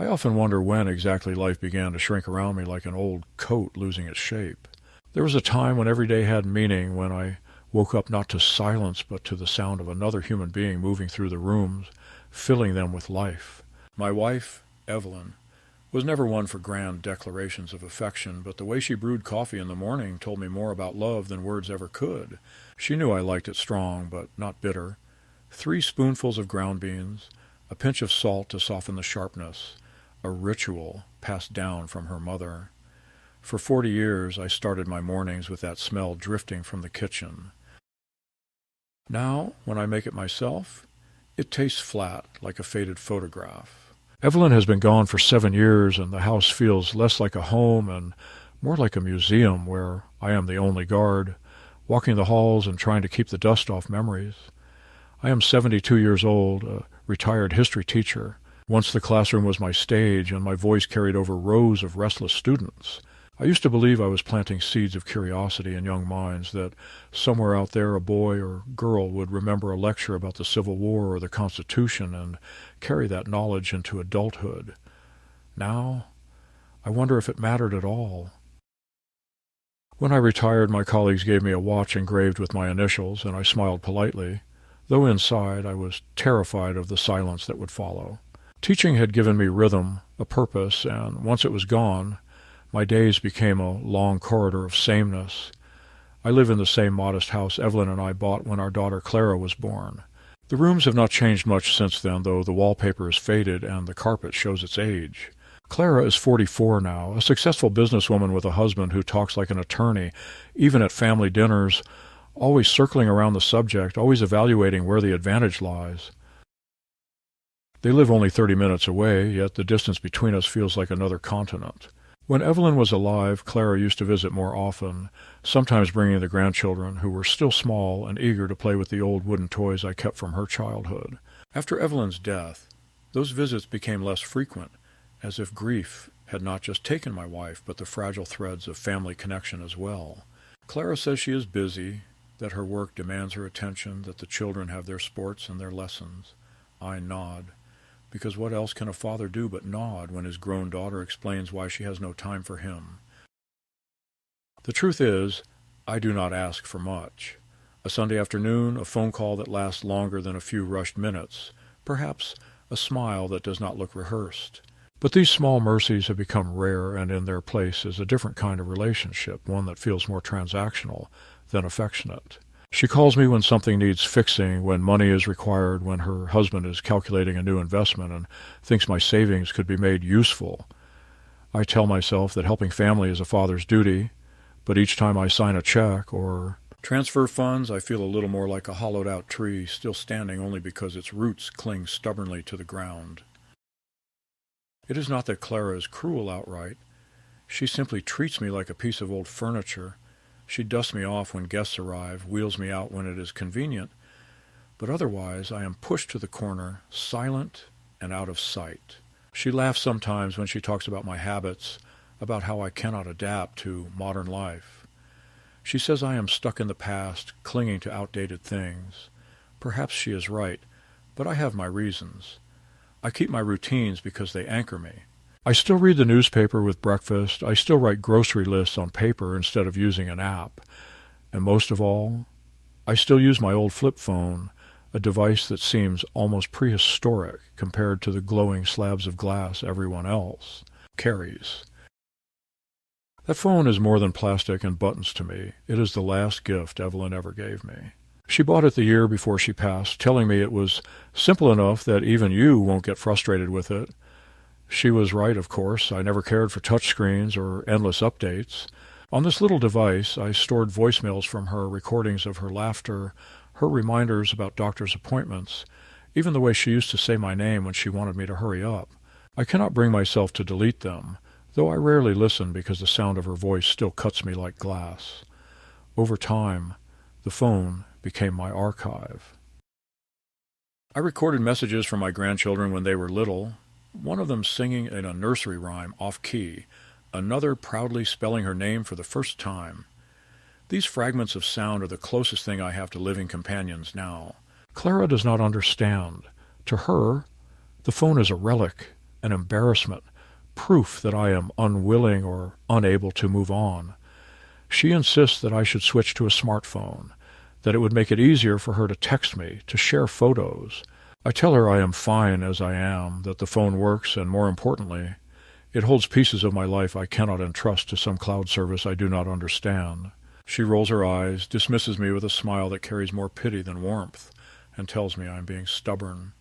I often wonder when exactly life began to shrink around me like an old coat losing its shape. There was a time when every day had meaning, when I woke up not to silence but to the sound of another human being moving through the rooms, filling them with life. My wife, Evelyn, was never one for grand declarations of affection, but the way she brewed coffee in the morning told me more about love than words ever could. She knew I liked it strong, but not bitter. 3 spoonfuls of ground beans, a pinch of salt to soften the sharpness, a ritual passed down from her mother. For 40 years I started my mornings with that smell drifting from the kitchen. Now, when I make it myself, it tastes flat, like a faded photograph. Evelyn has been gone for 7 years, and the house feels less like a home and more like a museum where I am the only guard, walking the halls and trying to keep the dust off memories. I am 72 years old, a retired history teacher. Once the classroom was my stage, and my voice carried over rows of restless students. I used to believe I was planting seeds of curiosity in young minds, that somewhere out there a boy or girl would remember a lecture about the Civil War or the Constitution and carry that knowledge into adulthood. Now, I wonder if it mattered at all. When I retired, my colleagues gave me a watch engraved with my initials, and I smiled politely, though inside I was terrified of the silence that would follow. Teaching had given me rhythm, a purpose, and once it was gone, my days became a long corridor of sameness. I live in the same modest house Evelyn and I bought when our daughter Clara was born. The rooms have not changed much since then, though the wallpaper is faded and the carpet shows its age. Clara is 44 now, a successful businesswoman with a husband who talks like an attorney, even at family dinners, always circling around the subject, always evaluating where the advantage lies. They live only 30 minutes away, yet the distance between us feels like another continent. When Evelyn was alive, Clara used to visit more often, sometimes bringing the grandchildren, who were still small and eager to play with the old wooden toys I kept from her childhood. After Evelyn's death, those visits became less frequent, as if grief had not just taken my wife, but the fragile threads of family connection as well. Clara says she is busy, that her work demands her attention, that the children have their sports and their lessons. I nod, because what else can a father do but nod when his grown daughter explains why she has no time for him? The truth is, I do not ask for much. A Sunday afternoon, a phone call that lasts longer than a few rushed minutes, perhaps a smile that does not look rehearsed. But these small mercies have become rare, and in their place is a different kind of relationship, one that feels more transactional than affectionate. She calls me when something needs fixing, when money is required, when her husband is calculating a new investment and thinks my savings could be made useful. I tell myself that helping family is a father's duty, but each time I sign a check or transfer funds, I feel a little more like a hollowed-out tree, still standing only because its roots cling stubbornly to the ground. It is not that Clara is cruel outright. She simply treats me like a piece of old furniture. She dusts me off when guests arrive, wheels me out when it is convenient, but otherwise I am pushed to the corner, silent and out of sight. She laughs sometimes when she talks about my habits, about how I cannot adapt to modern life. She says I am stuck in the past, clinging to outdated things. Perhaps she is right, but I have my reasons. I keep my routines because they anchor me. I still read the newspaper with breakfast. I still write grocery lists on paper instead of using an app. And most of all, I still use my old flip phone, a device that seems almost prehistoric compared to the glowing slabs of glass everyone else carries. That phone is more than plastic and buttons to me. It is the last gift Evelyn ever gave me. She bought it the year before she passed, telling me it was simple enough that even you won't get frustrated with it. She was right, of course. I never cared for touchscreens or endless updates. On this little device, I stored voicemails from her, recordings of her laughter, her reminders about doctor's appointments, even the way she used to say my name when she wanted me to hurry up. I cannot bring myself to delete them, though I rarely listen because the sound of her voice still cuts me like glass. Over time, the phone became my archive. I recorded messages from my grandchildren when they were little, one of them singing in a nursery rhyme off-key, another proudly spelling her name for the first time. These fragments of sound are the closest thing I have to living companions now. Clara does not understand. To her, the phone is a relic, an embarrassment, proof that I am unwilling or unable to move on. She insists that I should switch to a smartphone, that it would make it easier for her to text me, to share photos. I tell her I am fine as I am, that the phone works, and more importantly, it holds pieces of my life I cannot entrust to some cloud service I do not understand. She rolls her eyes, dismisses me with a smile that carries more pity than warmth, and tells me I am being stubborn.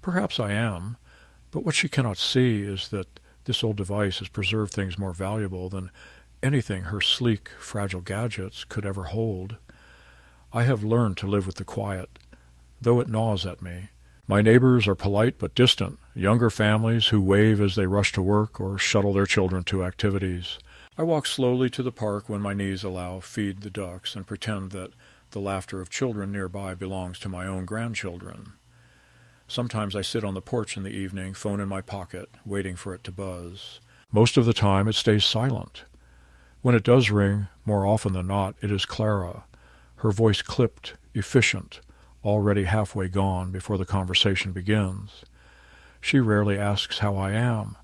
Perhaps I am, but what she cannot see is that this old device has preserved things more valuable than anything her sleek, fragile gadgets could ever hold. I have learned to live with the quiet, though it gnaws at me. My neighbors are polite but distant, younger families who wave as they rush to work or shuttle their children to activities. I walk slowly to the park when my knees allow, feed the ducks, and pretend that the laughter of children nearby belongs to my own grandchildren. Sometimes I sit on the porch in the evening, phone in my pocket, waiting for it to buzz. Most of the time it stays silent. When it does ring, more often than not, it is Clara, her voice clipped, efficient, already halfway gone before the conversation begins. She rarely asks how I am.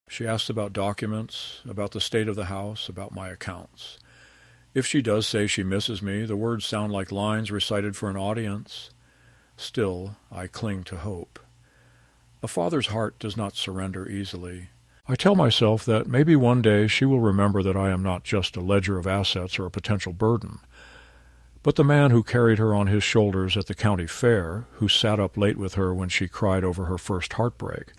She asks about documents, about the state of the house, about my accounts. If she does say she misses me, the words sound like lines recited for an audience. Still, I cling to hope. A father's heart does not surrender easily. I tell myself that maybe one day she will remember that I am not just a ledger of assets or a potential burden, but the man who carried her on his shoulders at the county fair, who sat up late with her when she cried over her first heartbreak,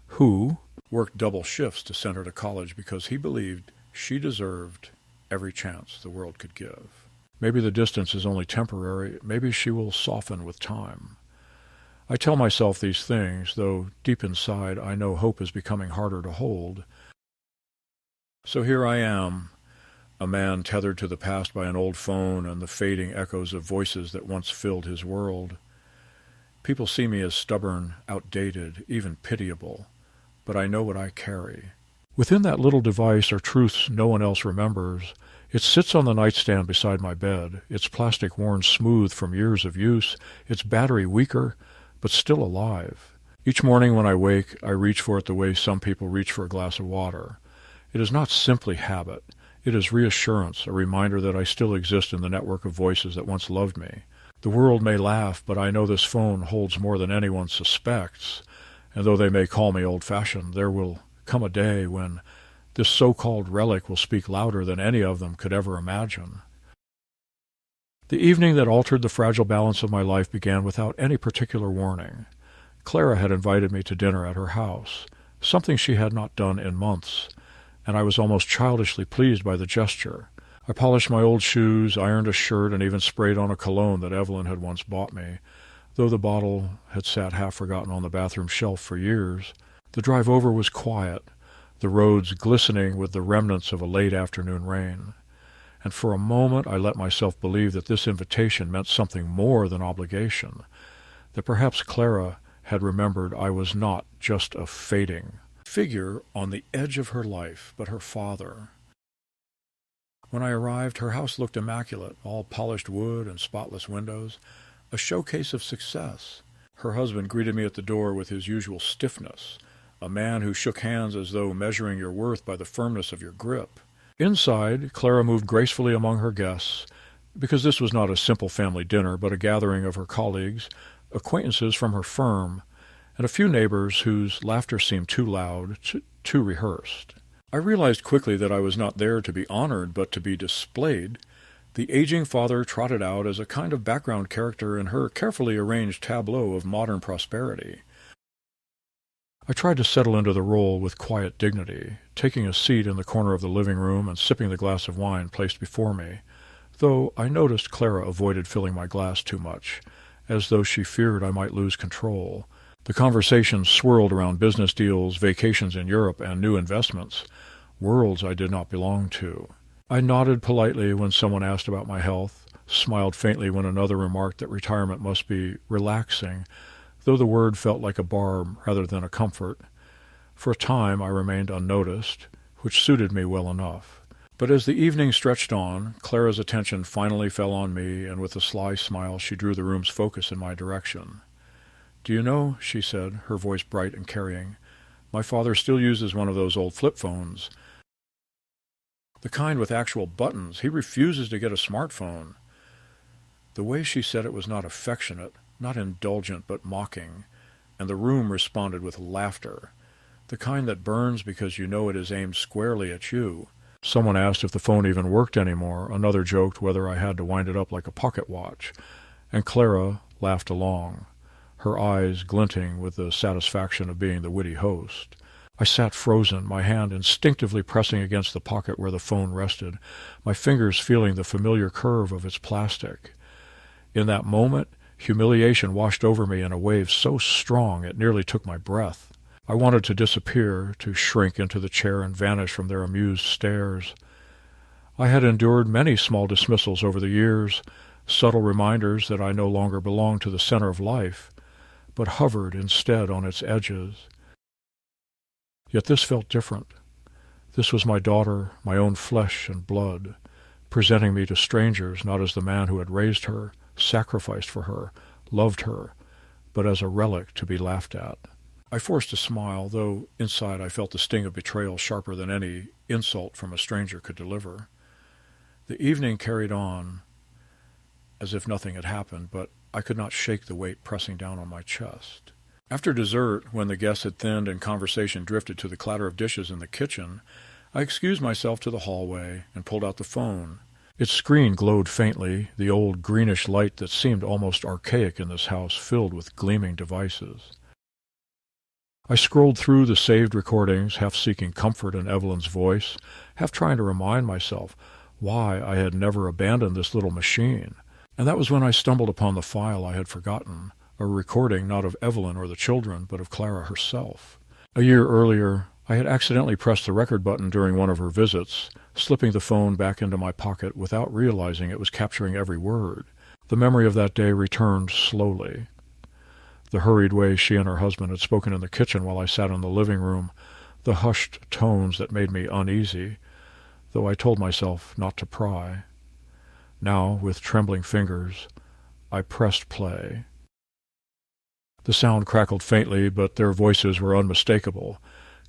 who worked double shifts to send her to college because he believed she deserved every chance the world could give. Maybe the distance is only temporary. Maybe she will soften with time. I tell myself these things, though deep inside I know hope is becoming harder to hold. So here I am, a man tethered to the past by an old phone and the fading echoes of voices that once filled his world. People see me as stubborn, outdated, even pitiable, but I know what I carry. Within that little device are truths no one else remembers. It sits on the nightstand beside my bed, its plastic worn smooth from years of use, its battery weaker, but still alive. Each morning when I wake, I reach for it the way some people reach for a glass of water. It is not simply habit. It is reassurance, a reminder that I still exist in the network of voices that once loved me. The world may laugh, but I know this phone holds more than anyone suspects, and though they may call me old-fashioned, there will come a day when this so-called relic will speak louder than any of them could ever imagine. The evening that altered the fragile balance of my life began without any particular warning. Clara had invited me to dinner at her house, something she had not done in months, and I was almost childishly pleased by the gesture. I polished my old shoes, ironed a shirt, and even sprayed on a cologne that Evelyn had once bought me, though the bottle had sat half-forgotten on the bathroom shelf for years. The drive over was quiet, the roads glistening with the remnants of a late afternoon rain. And for a moment I let myself believe that this invitation meant something more than obligation, that perhaps Clara had remembered I was not just a fading figure on the edge of her life, but her father. When I arrived, her house looked immaculate, all polished wood and spotless windows, a showcase of success. Her husband greeted me at the door with his usual stiffness, a man who shook hands as though measuring your worth by the firmness of your grip. Inside, Clara moved gracefully among her guests, because this was not a simple family dinner, but a gathering of her colleagues, acquaintances from her firm, and a few neighbors whose laughter seemed too loud, too rehearsed. I realized quickly that I was not there to be honored, but to be displayed. The aging father trotted out as a kind of background character in her carefully arranged tableau of modern prosperity. I tried to settle into the role with quiet dignity, taking a seat in the corner of the living room and sipping the glass of wine placed before me, though I noticed Clara avoided filling my glass too much, as though she feared I might lose control. The conversation swirled around business deals, vacations in Europe, and new investments, worlds I did not belong to. I nodded politely when someone asked about my health, smiled faintly when another remarked that retirement must be relaxing, though the word felt like a barb rather than a comfort. For a time I remained unnoticed, which suited me well enough. But as the evening stretched on, Clara's attention finally fell on me, and with a sly smile she drew the room's focus in my direction. "Do you know," she said, her voice bright and carrying, "my father still uses one of those old flip phones. The kind with actual buttons. He refuses to get a smartphone." The way she said it was not affectionate, not indulgent, but mocking, and the room responded with laughter, the kind that burns because you know it is aimed squarely at you. Someone asked if the phone even worked anymore. Another joked whether I had to wind it up like a pocket watch, and Clara laughed along, her eyes glinting with the satisfaction of being the witty host. I sat frozen, my hand instinctively pressing against the pocket where the phone rested, my fingers feeling the familiar curve of its plastic. In that moment, humiliation washed over me in a wave so strong it nearly took my breath. I wanted to disappear, to shrink into the chair and vanish from their amused stares. I had endured many small dismissals over the years, subtle reminders that I no longer belonged to the center of life, but hovered instead on its edges. Yet this felt different. This was my daughter, my own flesh and blood, presenting me to strangers not as the man who had raised her, sacrificed for her, loved her, but as a relic to be laughed at. I forced a smile, though inside I felt the sting of betrayal sharper than any insult from a stranger could deliver. The evening carried on as if nothing had happened, but I could not shake the weight pressing down on my chest. After dessert, when the guests had thinned and conversation drifted to the clatter of dishes in the kitchen, I excused myself to the hallway and pulled out the phone. Its screen glowed faintly, the old greenish light that seemed almost archaic in this house filled with gleaming devices. I scrolled through the saved recordings, half seeking comfort in Evelyn's voice, half trying to remind myself why I had never abandoned this little machine. And that was when I stumbled upon the file I had forgotten, a recording not of Evelyn or the children, but of Clara herself. A year earlier, I had accidentally pressed the record button during one of her visits, slipping the phone back into my pocket without realizing it was capturing every word. The memory of that day returned slowly. The hurried way she and her husband had spoken in the kitchen while I sat in the living room, the hushed tones that made me uneasy, though I told myself not to pry. Now, with trembling fingers, I pressed play. The sound crackled faintly, but their voices were unmistakable.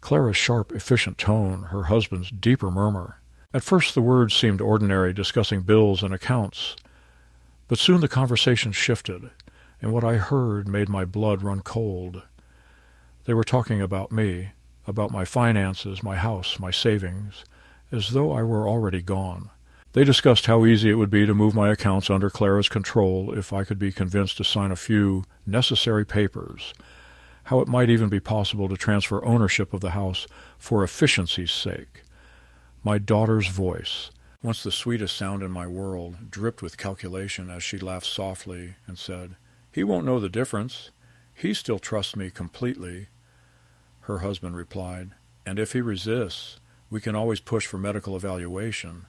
Clara's sharp, efficient tone, her husband's deeper murmur. At first the words seemed ordinary, discussing bills and accounts. But soon the conversation shifted, and what I heard made my blood run cold. They were talking about me, about my finances, my house, my savings, as though I were already gone. They discussed how easy it would be to move my accounts under Clara's control if I could be convinced to sign a few necessary papers, how it might even be possible to transfer ownership of the house for efficiency's sake. My daughter's voice, once the sweetest sound in my world, dripped with calculation as she laughed softly and said, "He won't know the difference. He still trusts me completely." Her husband replied, "And if he resists, we can always push for medical evaluation.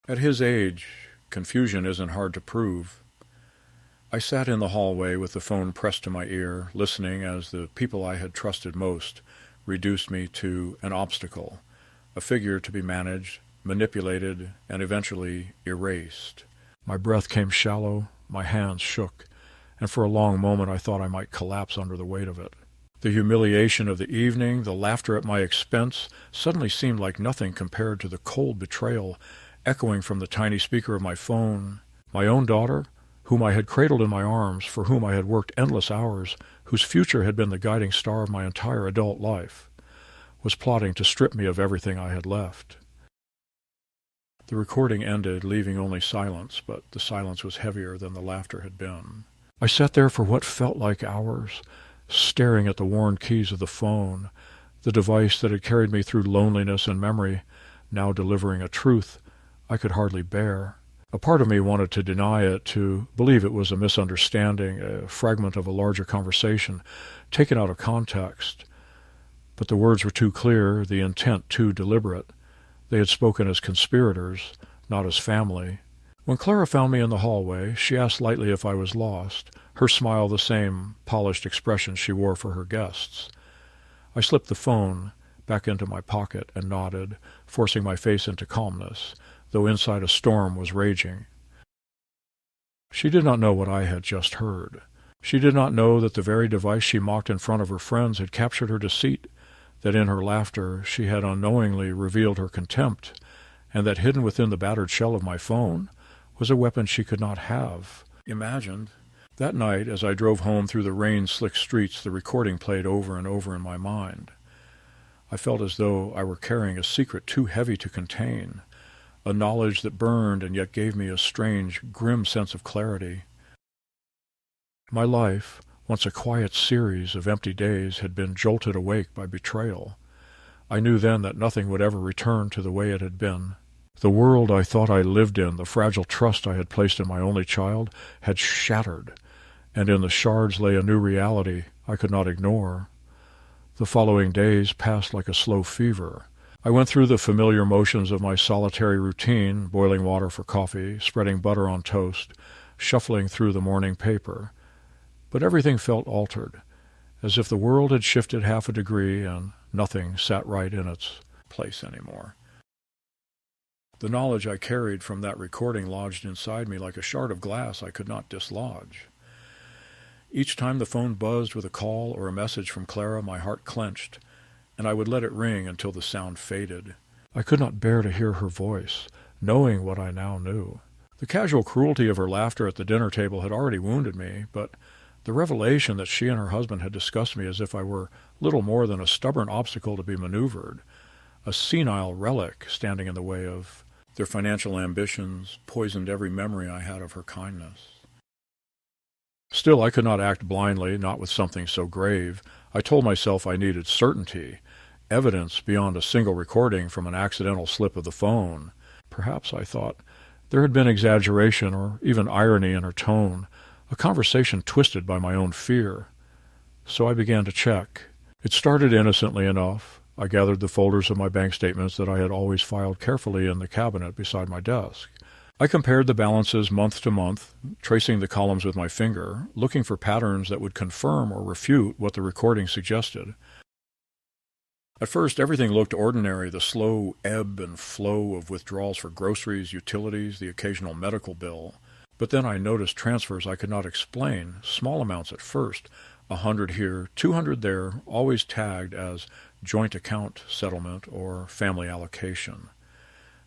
At his age, confusion isn't hard to prove." I sat in the hallway with the phone pressed to my ear, listening as the people I had trusted most reduced me to an obstacle, a figure to be managed, manipulated, and eventually erased. My breath came shallow, my hands shook, and for a long moment I thought I might collapse under the weight of it. The humiliation of the evening, the laughter at my expense, suddenly seemed like nothing compared to the cold betrayal echoing from the tiny speaker of my phone. My own daughter, whom I had cradled in my arms, for whom I had worked endless hours, whose future had been the guiding star of my entire adult life, was plotting to strip me of everything I had left. The recording ended, leaving only silence, but the silence was heavier than the laughter had been. I sat there for what felt like hours, staring at the worn keys of the phone, the device that had carried me through loneliness and memory, now delivering a truth I could hardly bear. A part of me wanted to deny it, to believe it was a misunderstanding, a fragment of a larger conversation, taken out of context. But the words were too clear, the intent too deliberate. They had spoken as conspirators, not as family. When Clara found me in the hallway, she asked lightly if I was lost, her smile the same polished expression she wore for her guests. I slipped the phone back into my pocket and nodded, forcing my face into calmness, though inside a storm was raging. She did not know what I had just heard. She did not know that the very device she mocked in front of her friends had captured her deceit, that in her laughter she had unknowingly revealed her contempt, and that hidden within the battered shell of my phone was a weapon she could not have imagined. That night, as I drove home through the rain-slicked streets, the recording played over and over in my mind. I felt as though I were carrying a secret too heavy to contain, a knowledge that burned and yet gave me a strange, grim sense of clarity. My life, once a quiet series of empty days, had been jolted awake by betrayal. I knew then that nothing would ever return to the way it had been. The world I thought I lived in, the fragile trust I had placed in my only child, had shattered, and in the shards lay a new reality I could not ignore. The following days passed like a slow fever. I went through the familiar motions of my solitary routine, boiling water for coffee, spreading butter on toast, shuffling through the morning paper. But everything felt altered, as if the world had shifted half a degree and nothing sat right in its place anymore. The knowledge I carried from that recording lodged inside me like a shard of glass I could not dislodge. Each time the phone buzzed with a call or a message from Clara, my heart clenched, and I would let it ring until the sound faded. I could not bear to hear her voice, knowing what I now knew. The casual cruelty of her laughter at the dinner table had already wounded me, but the revelation that she and her husband had discussed me as if I were little more than a stubborn obstacle to be maneuvered, a senile relic standing in the way of their financial ambitions, poisoned every memory I had of her kindness. Still, I could not act blindly, not with something so grave. I told myself I needed certainty, evidence beyond a single recording from an accidental slip of the phone. Perhaps, I thought, there had been exaggeration or even irony in her tone, a conversation twisted by my own fear. So I began to check. It started innocently enough. I gathered the folders of my bank statements that I had always filed carefully in the cabinet beside my desk. I compared the balances month to month, tracing the columns with my finger, looking for patterns that would confirm or refute what the recording suggested. At first, everything looked ordinary, the slow ebb and flow of withdrawals for groceries, utilities, the occasional medical bill. But then I noticed transfers I could not explain, small amounts at first, 100 here, 200 there, always tagged as joint account settlement or family allocation.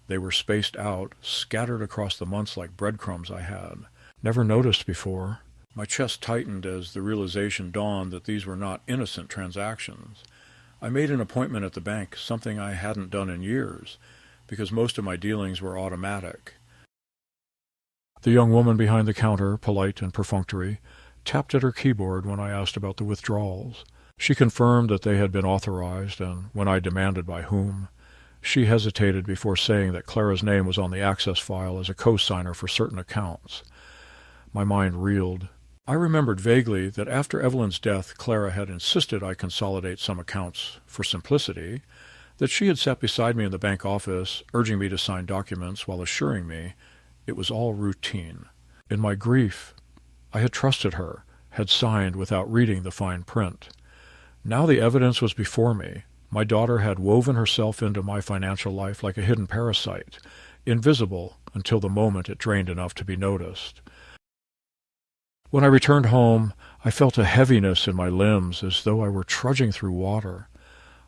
They were spaced out, scattered across the months like breadcrumbs I had never noticed before. My chest tightened as the realization dawned that these were not innocent transactions. I made an appointment at the bank, something I hadn't done in years, because most of my dealings were automatic. The young woman behind the counter, polite and perfunctory, tapped at her keyboard when I asked about the withdrawals. She confirmed that they had been authorized, and when I demanded by whom, she hesitated before saying that Clara's name was on the access file as a co-signer for certain accounts. My mind reeled. I remembered vaguely that after Evelyn's death, Clara had insisted I consolidate some accounts for simplicity, that she had sat beside me in the bank office, urging me to sign documents while assuring me it was all routine. In my grief, I had trusted her, had signed without reading the fine print. Now the evidence was before me. My daughter had woven herself into my financial life like a hidden parasite, invisible until the moment it drained enough to be noticed. When I returned home, I felt a heaviness in my limbs as though I were trudging through water.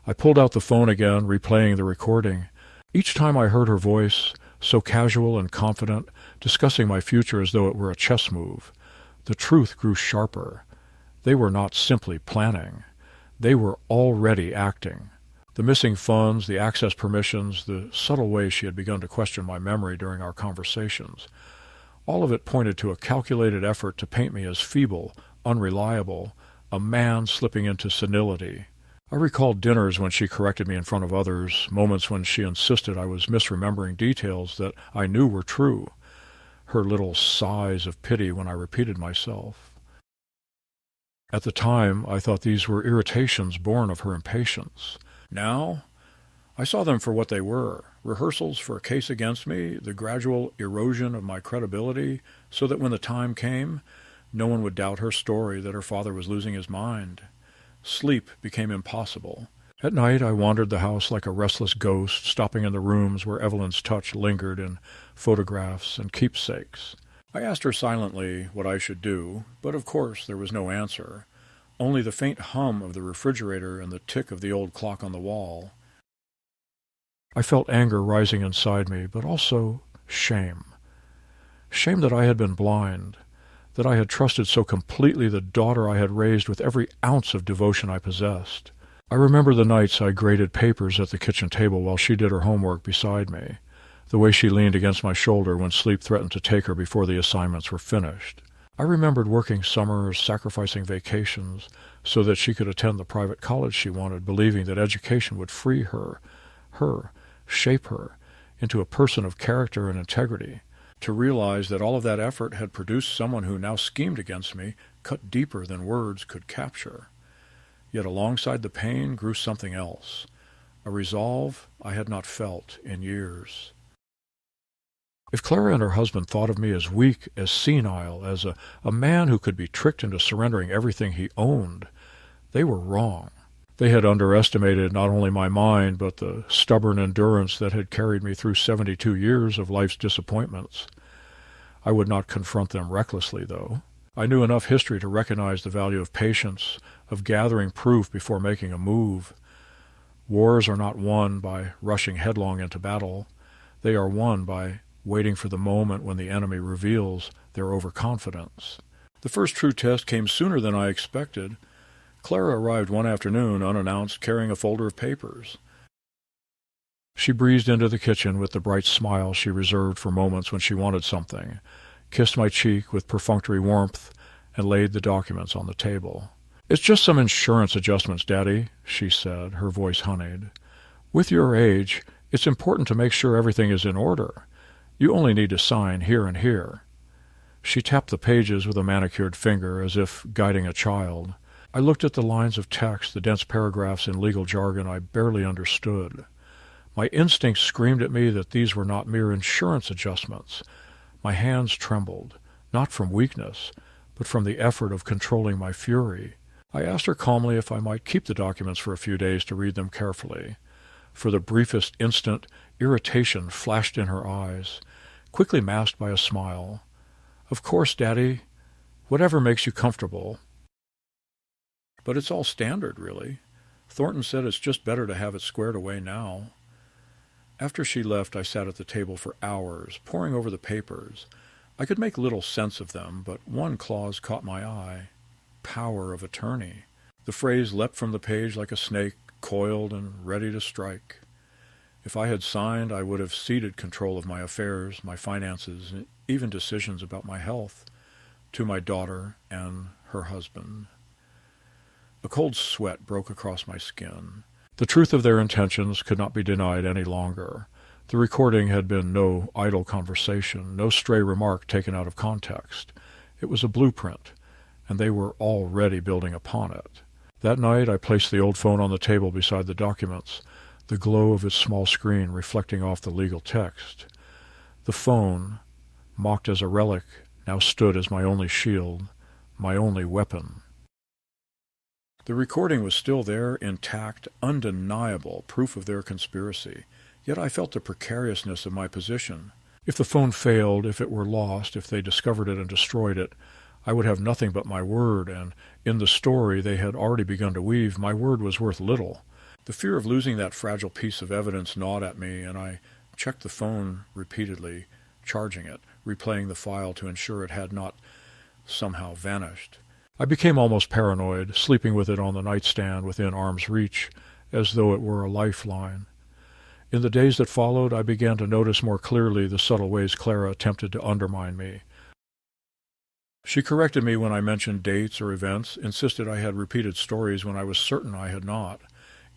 I pulled out the phone again, replaying the recording. Each time I heard her voice, so casual and confident, discussing my future as though it were a chess move, the truth grew sharper. They were not simply planning. They were already acting. The missing funds, the access permissions, the subtle ways she had begun to question my memory during our conversations, all of it pointed to a calculated effort to paint me as feeble, unreliable, a man slipping into senility. I recalled dinners when she corrected me in front of others, moments when she insisted I was misremembering details that I knew were true, her little sighs of pity when I repeated myself. At the time, I thought these were irritations born of her impatience. Now, I saw them for what they were, rehearsals for a case against me, the gradual erosion of my credibility, so that when the time came, no one would doubt her story that her father was losing his mind. Sleep became impossible. At night, I wandered the house like a restless ghost, stopping in the rooms where Evelyn's touch lingered in photographs and keepsakes. I asked her silently what I should do, but of course there was no answer, only the faint hum of the refrigerator and the tick of the old clock on the wall. I felt anger rising inside me, but also shame. Shame that I had been blind, that I had trusted so completely the daughter I had raised with every ounce of devotion I possessed. I remember the nights I graded papers at the kitchen table while she did her homework beside me, the way she leaned against my shoulder when sleep threatened to take her before the assignments were finished. I remembered working summers, sacrificing vacations, so that she could attend the private college she wanted, believing that education would free her, shape her, into a person of character and integrity. To realize that all of that effort had produced someone who now schemed against me, cut deeper than words could capture. Yet alongside the pain grew something else, a resolve I had not felt in years. If Clara and her husband thought of me as weak, as senile, as a man who could be tricked into surrendering everything he owned, they were wrong. They had underestimated not only my mind, but the stubborn endurance that had carried me through 72 years of life's disappointments. I would not confront them recklessly, though. I knew enough history to recognize the value of patience, of gathering proof before making a move. Wars are not won by rushing headlong into battle. They are won by waiting for the moment when the enemy reveals their overconfidence. The first true test came sooner than I expected. Clara arrived one afternoon unannounced, carrying a folder of papers. She breezed into the kitchen with the bright smile she reserved for moments when she wanted something, kissed my cheek with perfunctory warmth, and laid the documents on the table. "It's just some insurance adjustments, Daddy," she said, her voice honeyed. "With your age, it's important to make sure everything is in order. You only need to sign here and here." She tapped the pages with a manicured finger as if guiding a child. I looked at the lines of text, the dense paragraphs in legal jargon I barely understood. My instincts screamed at me that these were not mere insurance adjustments. My hands trembled, not from weakness, but from the effort of controlling my fury. I asked her calmly if I might keep the documents for a few days to read them carefully. For the briefest instant, irritation flashed in her eyes, quickly masked by a smile. "Of course, Daddy. Whatever makes you comfortable." "But it's all standard, really. Thornton said it's just better to have it squared away now." After she left, I sat at the table for hours, poring over the papers. I could make little sense of them, but one clause caught my eye. Power of attorney. The phrase leapt from the page like a snake, coiled and ready to strike. If I had signed, I would have ceded control of my affairs, my finances, and even decisions about my health, to my daughter and her husband. A cold sweat broke across my skin. The truth of their intentions could not be denied any longer. The recording had been no idle conversation, no stray remark taken out of context. It was a blueprint, and they were already building upon it. That night I placed the old phone on the table beside the documents, the glow of its small screen reflecting off the legal text. The phone, mocked as a relic, now stood as my only shield, my only weapon. The recording was still there, intact, undeniable proof of their conspiracy, yet I felt the precariousness of my position. If the phone failed, if it were lost, if they discovered it and destroyed it, I would have nothing but my word, and in the story they had already begun to weave, my word was worth little. The fear of losing that fragile piece of evidence gnawed at me, and I checked the phone repeatedly, charging it, replaying the file to ensure it had not somehow vanished. I became almost paranoid, sleeping with it on the nightstand within arm's reach, as though it were a lifeline. In the days that followed, I began to notice more clearly the subtle ways Clara attempted to undermine me. She corrected me when I mentioned dates or events, insisted I had repeated stories when I was certain I had not,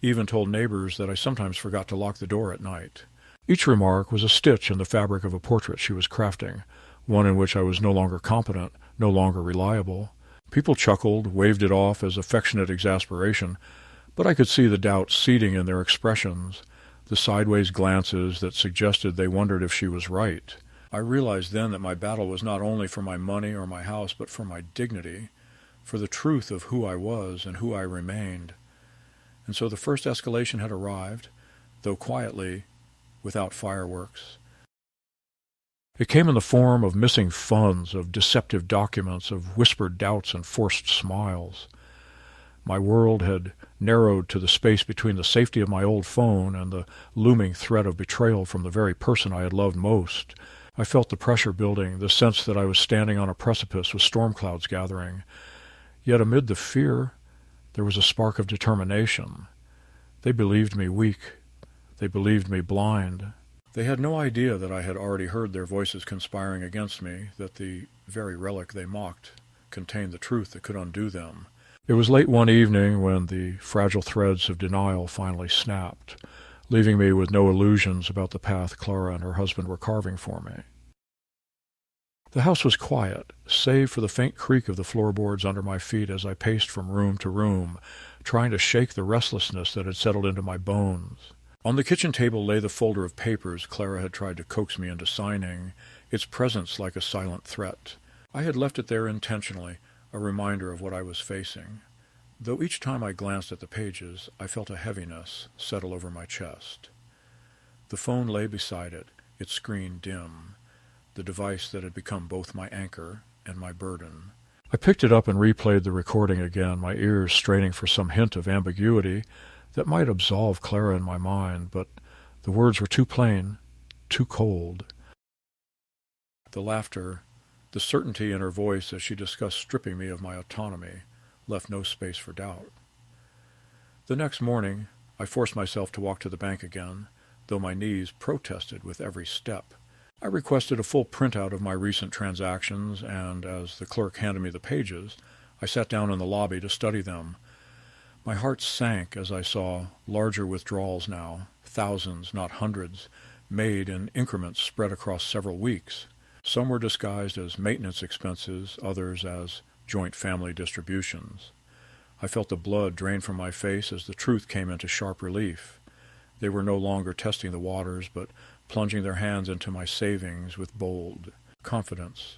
even told neighbors that I sometimes forgot to lock the door at night. Each remark was a stitch in the fabric of a portrait she was crafting, one in which I was no longer competent, no longer reliable. People chuckled, waved it off as affectionate exasperation, but I could see the doubt seeding in their expressions, the sideways glances that suggested they wondered if she was right. I realized then that my battle was not only for my money or my house, but for my dignity, for the truth of who I was and who I remained. And so the first escalation had arrived, though quietly, without fireworks. It came in the form of missing funds, of deceptive documents, of whispered doubts and forced smiles. My world had narrowed to the space between the safety of my old phone and the looming threat of betrayal from the very person I had loved most. I felt the pressure building, the sense that I was standing on a precipice with storm clouds gathering. Yet amid the fear, there was a spark of determination. They believed me weak. They believed me blind. They had no idea that I had already heard their voices conspiring against me, that the very relic they mocked contained the truth that could undo them. It was late one evening when the fragile threads of denial finally snapped, leaving me with no illusions about the path Clara and her husband were carving for me. The house was quiet, save for the faint creak of the floorboards under my feet as I paced from room to room, trying to shake the restlessness that had settled into my bones. On the kitchen table lay the folder of papers Clara had tried to coax me into signing, its presence like a silent threat. I had left it there intentionally, a reminder of what I was facing. Though each time I glanced at the pages, I felt a heaviness settle over my chest. The phone lay beside it, its screen dim, the device that had become both my anchor and my burden. I picked it up and replayed the recording again, my ears straining for some hint of ambiguity that might absolve Clara in my mind, but the words were too plain, too cold. The laughter, the certainty in her voice as she discussed stripping me of my autonomy, left no space for doubt. The next morning, I forced myself to walk to the bank again, though my knees protested with every step. I requested a full printout of my recent transactions, and as the clerk handed me the pages, I sat down in the lobby to study them. My heart sank as I saw larger withdrawals now, thousands, not hundreds, made in increments spread across several weeks. Some were disguised as maintenance expenses, others as joint family distributions. I felt the blood drain from my face as the truth came into sharp relief. They were no longer testing the waters, but plunging their hands into my savings with bold confidence.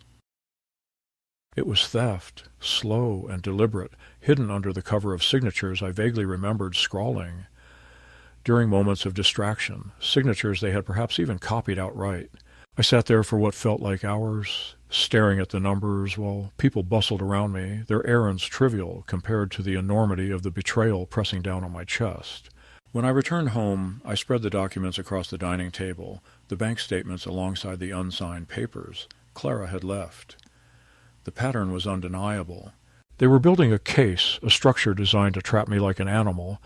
It was theft, slow and deliberate, hidden under the cover of signatures I vaguely remembered scrawling. During moments of distraction, signatures they had perhaps even copied outright. I sat there for what felt like hours, staring at the numbers while people bustled around me, their errands trivial compared to the enormity of the betrayal pressing down on my chest. When I returned home, I spread the documents across the dining table, the bank statements alongside the unsigned papers. Clara had left. The pattern was undeniable. They were building a case, a structure designed to trap me like an animal,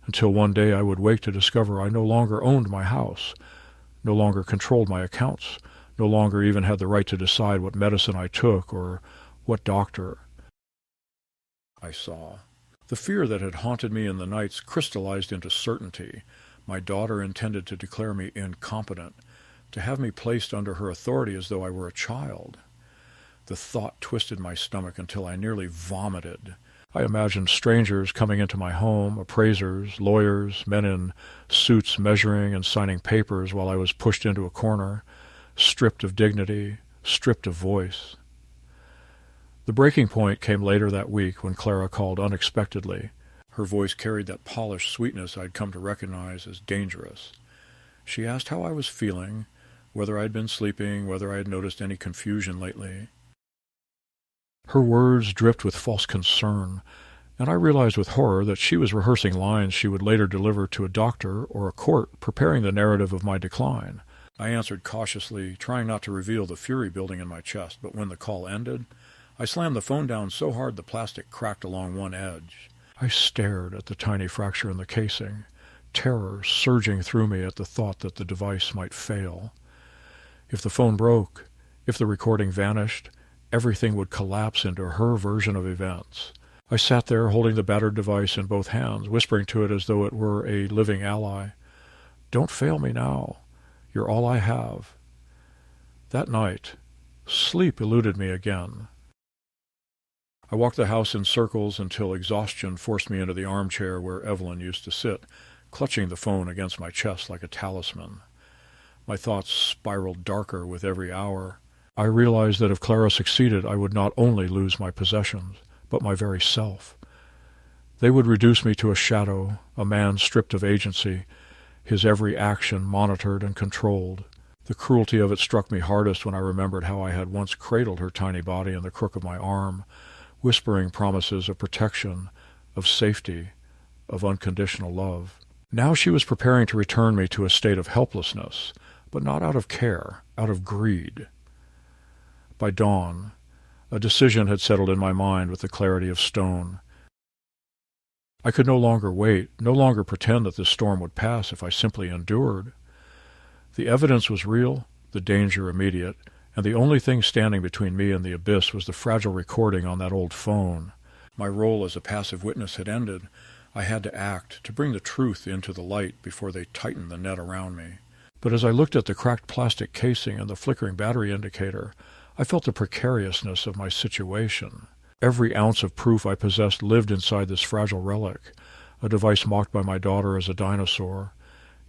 until one day I would wake to discover I no longer owned my house, no longer controlled my accounts, no longer even had the right to decide what medicine I took or what doctor I saw. The fear that had haunted me in the nights crystallized into certainty. My daughter intended to declare me incompetent, to have me placed under her authority as though I were a child. The thought twisted my stomach until I nearly vomited. I imagined strangers coming into my home, appraisers, lawyers, men in suits measuring and signing papers while I was pushed into a corner, stripped of dignity, stripped of voice. The breaking point came later that week when Clara called unexpectedly. Her voice carried that polished sweetness I'd come to recognize as dangerous. She asked how I was feeling, whether I'd been sleeping, whether I had noticed any confusion lately. Her words dripped with false concern, and I realized with horror that she was rehearsing lines she would later deliver to a doctor or a court, preparing the narrative of my decline. I answered cautiously, trying not to reveal the fury building in my chest, but when the call ended, I slammed the phone down so hard the plastic cracked along one edge. I stared at the tiny fracture in the casing, terror surging through me at the thought that the device might fail. If the phone broke, if the recording vanished, everything would collapse into her version of events. I sat there holding the battered device in both hands, whispering to it as though it were a living ally. "Don't fail me now. You're all I have." That night, sleep eluded me again. I walked the house in circles until exhaustion forced me into the armchair where Evelyn used to sit, clutching the phone against my chest like a talisman. My thoughts spiraled darker with every hour. I realized that if Clara succeeded, I would not only lose my possessions, but my very self. They would reduce me to a shadow, a man stripped of agency, his every action monitored and controlled. The cruelty of it struck me hardest when I remembered how I had once cradled her tiny body in the crook of my arm, whispering promises of protection, of safety, of unconditional love. Now she was preparing to return me to a state of helplessness, but not out of care, out of greed. By dawn, a decision had settled in my mind with the clarity of stone. I could no longer wait, no longer pretend that this storm would pass if I simply endured. The evidence was real, the danger immediate, and the only thing standing between me and the abyss was the fragile recording on that old phone. My role as a passive witness had ended. I had to act, to bring the truth into the light before they tightened the net around me. But as I looked at the cracked plastic casing and the flickering battery indicator, I felt the precariousness of my situation. Every ounce of proof I possessed lived inside this fragile relic, a device mocked by my daughter as a dinosaur,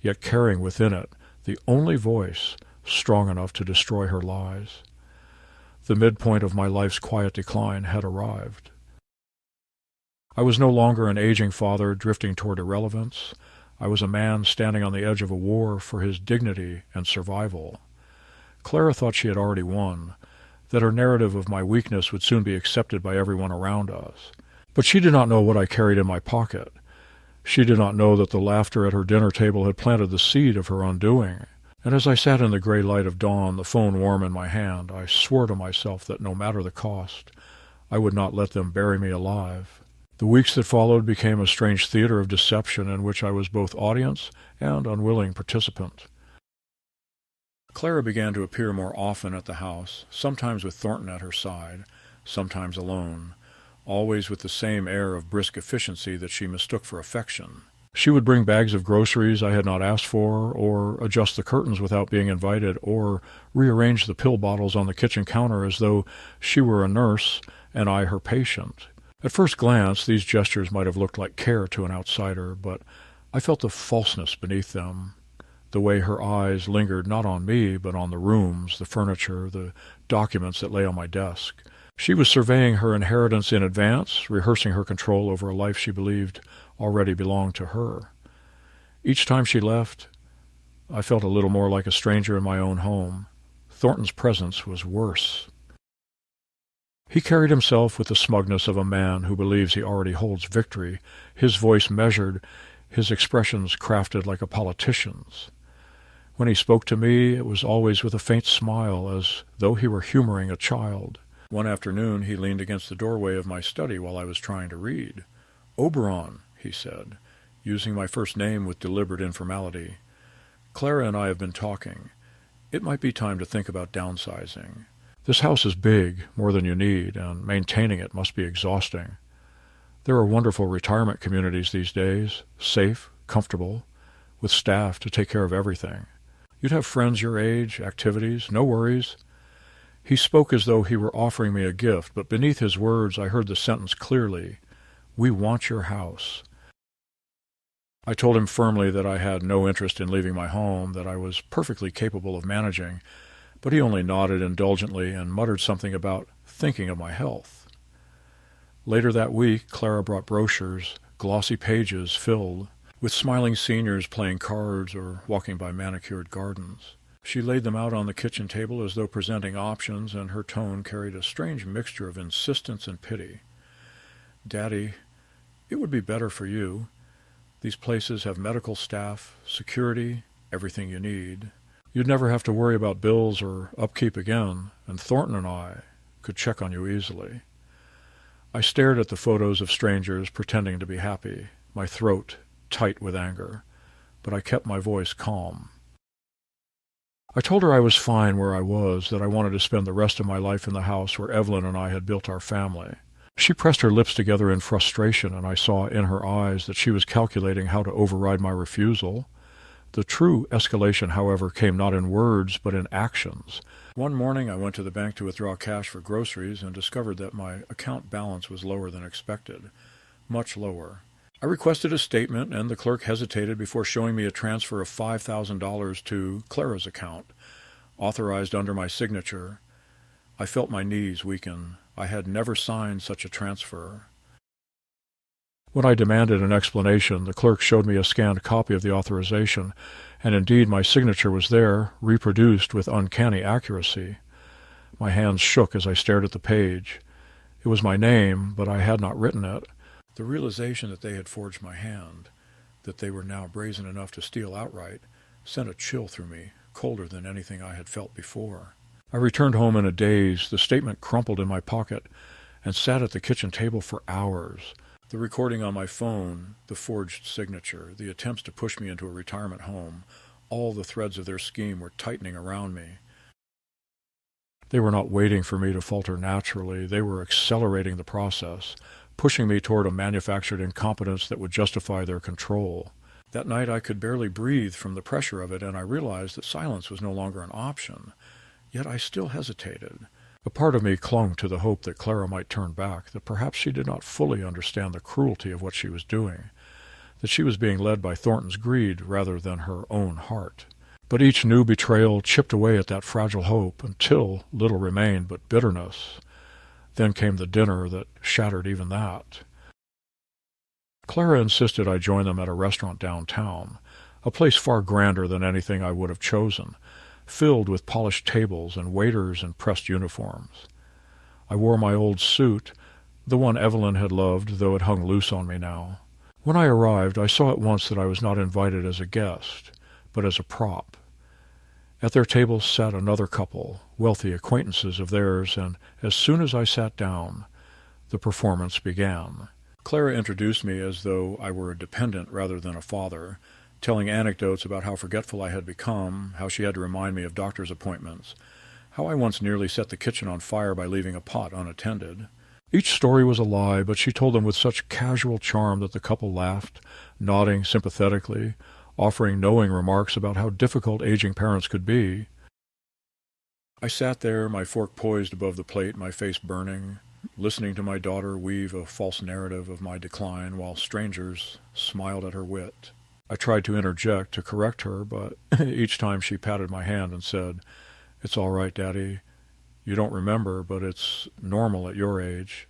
yet carrying within it the only voice strong enough to destroy her lies. The midpoint of my life's quiet decline had arrived. I was no longer an aging father drifting toward irrelevance. I was a man standing on the edge of a war for his dignity and survival. Clara thought she had already won, that her narrative of my weakness would soon be accepted by everyone around us. But she did not know what I carried in my pocket. She did not know that the laughter at her dinner table had planted the seed of her undoing. And as I sat in the gray light of dawn, the phone warm in my hand, I swore to myself that no matter the cost, I would not let them bury me alive. The weeks that followed became a strange theater of deception in which I was both audience and unwilling participant. Clara began to appear more often at the house, sometimes with Thornton at her side, sometimes alone, always with the same air of brisk efficiency that she mistook for affection. She would bring bags of groceries I had not asked for, or adjust the curtains without being invited, or rearrange the pill bottles on the kitchen counter as though she were a nurse and I her patient. At first glance, these gestures might have looked like care to an outsider, but I felt the falseness beneath them, the way her eyes lingered not on me, but on the rooms, the furniture, the documents that lay on my desk. She was surveying her inheritance in advance, rehearsing her control over a life she believed already belonged to her. Each time she left, I felt a little more like a stranger in my own home. Thornton's presence was worse. He carried himself with the smugness of a man who believes he already holds victory, his voice measured, his expressions crafted like a politician's. When he spoke to me, it was always with a faint smile, as though he were humoring a child. One afternoon he leaned against the doorway of my study while I was trying to read. "Oberon," he said, using my first name with deliberate informality. "Clara and I have been talking. It might be time to think about downsizing. This house is big, more than you need, and maintaining it must be exhausting. There are wonderful retirement communities these days, safe, comfortable, with staff to take care of everything. You'd have friends your age, activities, no worries." He spoke as though he were offering me a gift, but beneath his words I heard the sentence clearly, "We want your house." I told him firmly that I had no interest in leaving my home, that I was perfectly capable of managing, but he only nodded indulgently and muttered something about thinking of my health. Later that week, Clara brought brochures, glossy pages filled, with smiling seniors playing cards or walking by manicured gardens. She laid them out on the kitchen table as though presenting options, and her tone carried a strange mixture of insistence and pity. "Daddy, it would be better for you. These places have medical staff, security, everything you need. You'd never have to worry about bills or upkeep again, and Thornton and I could check on you easily." I stared at the photos of strangers pretending to be happy, my throat tight with anger, but I kept my voice calm. I told her I was fine where I was, that I wanted to spend the rest of my life in the house where Evelyn and I had built our family. She pressed her lips together in frustration, and I saw in her eyes that she was calculating how to override my refusal. The true escalation, however, came not in words, but in actions. One morning I went to the bank to withdraw cash for groceries and discovered that my account balance was lower than expected, much lower. I requested a statement, and the clerk hesitated before showing me a transfer of $5,000 to Clara's account, authorized under my signature. I felt my knees weaken. I had never signed such a transfer. When I demanded an explanation, the clerk showed me a scanned copy of the authorization, and indeed my signature was there, reproduced with uncanny accuracy. My hands shook as I stared at the page. It was my name, but I had not written it. The realization that they had forged my hand, that they were now brazen enough to steal outright, sent a chill through me, colder than anything I had felt before. I returned home in a daze, the statement crumpled in my pocket, and sat at the kitchen table for hours. The recording on my phone, the forged signature, the attempts to push me into a retirement home, all the threads of their scheme were tightening around me. They were not waiting for me to falter naturally. They were accelerating the process, pushing me toward a manufactured incompetence that would justify their control. That night I could barely breathe from the pressure of it, and I realized that silence was no longer an option. Yet I still hesitated. A part of me clung to the hope that Clara might turn back, that perhaps she did not fully understand the cruelty of what she was doing, that she was being led by Thornton's greed rather than her own heart. But each new betrayal chipped away at that fragile hope until little remained but bitterness. Then came the dinner that shattered even that. Clara insisted I join them at a restaurant downtown, a place far grander than anything I would have chosen, filled with polished tables and waiters in pressed uniforms. I wore my old suit, the one Evelyn had loved, though it hung loose on me now. When I arrived, I saw at once that I was not invited as a guest, but as a prop. At their table sat another couple, wealthy acquaintances of theirs, and as soon as I sat down, the performance began. Clara introduced me as though I were a dependent rather than a father, telling anecdotes about how forgetful I had become, how she had to remind me of doctor's appointments, how I once nearly set the kitchen on fire by leaving a pot unattended. Each story was a lie, but she told them with such casual charm that the couple laughed, nodding sympathetically, offering knowing remarks about how difficult aging parents could be. I sat there, my fork poised above the plate, my face burning, listening to my daughter weave a false narrative of my decline while strangers smiled at her wit. I tried to interject, to correct her, but each time she patted my hand and said, "It's all right, Daddy. You don't remember, but it's normal at your age."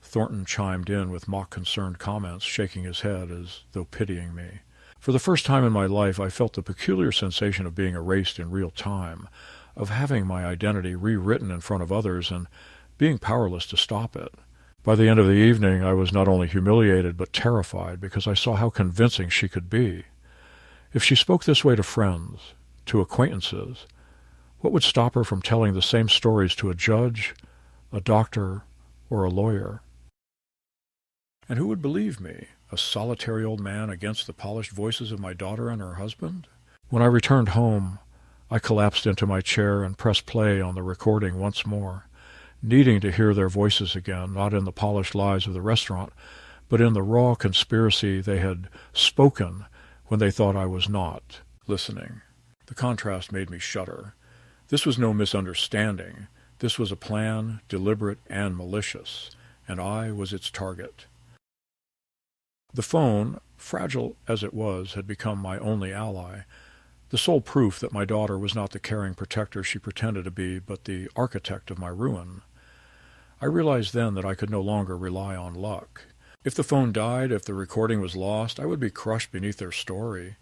Thornton chimed in with mock-concerned comments, shaking his head as though pitying me. For the first time in my life, I felt the peculiar sensation of being erased in real time, of having my identity rewritten in front of others and being powerless to stop it. By the end of the evening, I was not only humiliated but terrified because I saw how convincing she could be. If she spoke this way to friends, to acquaintances, what would stop her from telling the same stories to a judge, a doctor, or a lawyer? And who would believe me, a solitary old man against the polished voices of my daughter and her husband? When I returned home, I collapsed into my chair and pressed play on the recording once more, needing to hear their voices again, not in the polished lies of the restaurant, but in the raw conspiracy they had spoken when they thought I was not listening. The contrast made me shudder. This was no misunderstanding. This was a plan, deliberate and malicious, and I was its target. The phone, fragile as it was, had become my only ally, the sole proof that my daughter was not the caring protector she pretended to be, but the architect of my ruin. I realized then that I could no longer rely on luck. If the phone died, if the recording was lost, I would be crushed beneath their story.